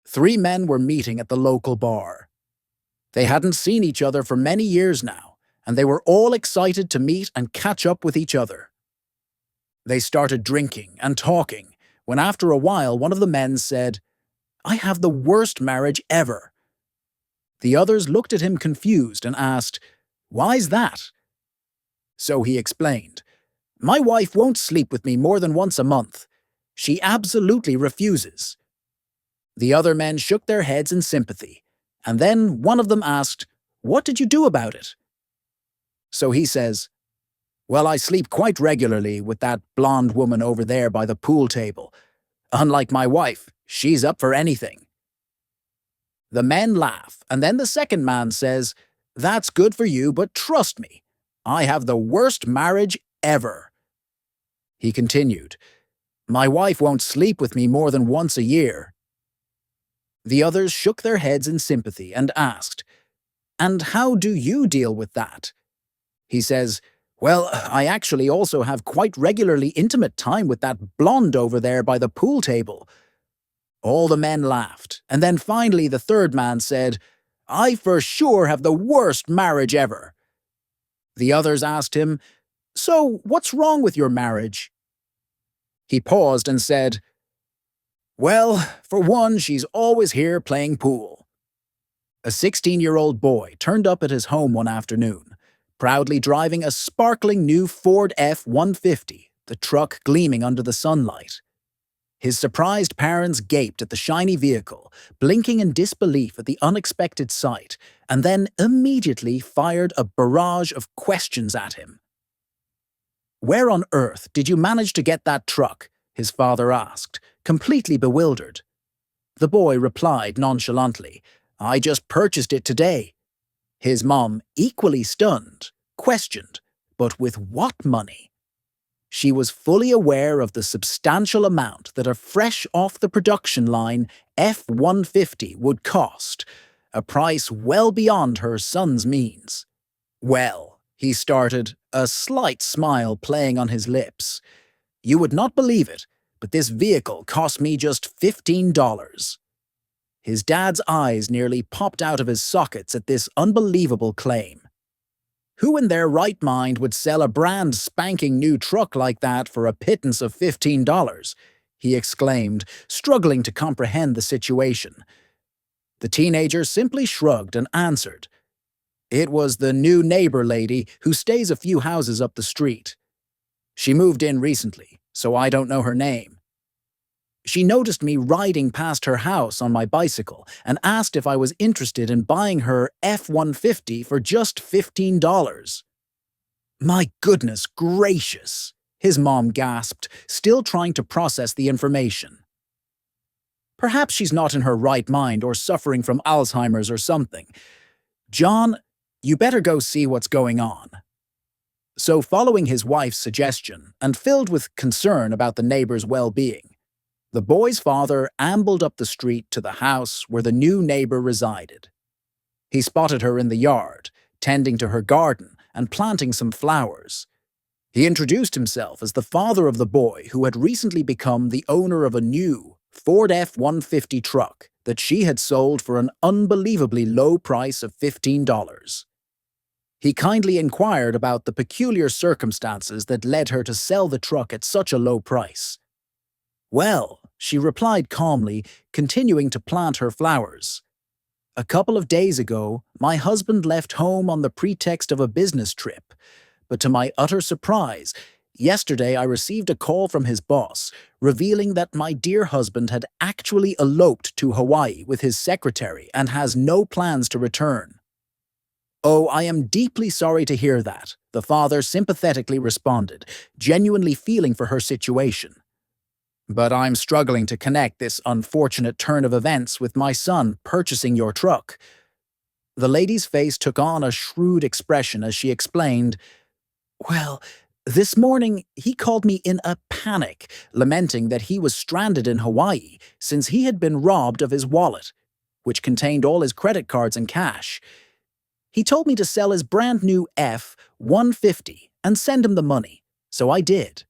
Three men were meeting at the local bar. They hadn't seen each other for many years now, and they were all excited to meet and catch up with each other. They started drinking and talking, when after a while one of the men said, "I have the worst marriage ever." The others looked at him confused and asked, "Why's that?" So he explained, "My wife won't sleep with me more than once a month. She absolutely refuses." The other men shook their heads in sympathy, and then one of them asked, "What did you do about it?" So he says, "Well, I sleep quite regularly with that blonde woman over there by the pool table. Unlike my wife, she's up for anything." The men laugh, and then the second man says, "That's good for you, but trust me, I have the worst marriage ever." He continued, "My wife won't sleep with me more than once a year." The others shook their heads in sympathy and asked, "And how do you deal with that?" He says, "Well, I actually also have quite regularly intimate time with that blonde over there by the pool table." All the men laughed, and then finally the third man said, "I for sure have the worst marriage ever." The others asked him, "So what's wrong with your marriage?" He paused and said, "Well, for one, she's always here playing pool." A 16-year-old boy turned up at his home one afternoon, proudly driving a sparkling new Ford F-150, the truck gleaming under the sunlight. His surprised parents gaped at the shiny vehicle, blinking in disbelief at the unexpected sight, and then immediately fired a barrage of questions at him. "Where on earth did you manage to get that truck?" his father asked, completely bewildered. The boy replied nonchalantly, "I just purchased it today." His mom, equally stunned, questioned, "But with what money?" She was fully aware of the substantial amount that a fresh-off-the-production line F-150 would cost, a price well beyond her son's means. "Well," he started, a slight smile playing on his lips, "you would not believe it, but this vehicle cost me just $15. His dad's eyes nearly popped out of his sockets at this unbelievable claim. Who in their right mind would sell a brand spanking new truck like that for a pittance of $15? He exclaimed, struggling to comprehend the situation. The teenager simply shrugged and answered, "It was the new neighbor lady who stays a few houses up the street. She moved in recently, so I don't know her name. She noticed me riding past her house on my bicycle and asked if I was interested in buying her F-150 for just $15. "My goodness gracious," his mom gasped, still trying to process the information. "Perhaps she's not in her right mind or suffering from Alzheimer's or something. John, you better go see what's going on." So following his wife's suggestion, and filled with concern about the neighbor's well-being, the boy's father ambled up the street to the house where the new neighbor resided. He spotted her in the yard, tending to her garden and planting some flowers. He introduced himself as the father of the boy who had recently become the owner of a new Ford F-150 truck that she had sold for an unbelievably low price of $15. He kindly inquired about the peculiar circumstances that led her to sell the truck at such a low price. "Well," she replied calmly, continuing to plant her flowers, "a couple of days ago, my husband left home on the pretext of a business trip, but to my utter surprise, yesterday I received a call from his boss, revealing that my dear husband had actually eloped to Hawaii with his secretary and has no plans to return." "Oh, I am deeply sorry to hear that," the father sympathetically responded, genuinely feeling for her situation. "But I'm struggling to connect this unfortunate turn of events with my son purchasing your truck." The lady's face took on a shrewd expression as she explained, "Well, this morning he called me in a panic, lamenting that he was stranded in Hawaii since he had been robbed of his wallet, which contained all his credit cards and cash. He told me to sell his brand new F-150 and send him the money, so I did.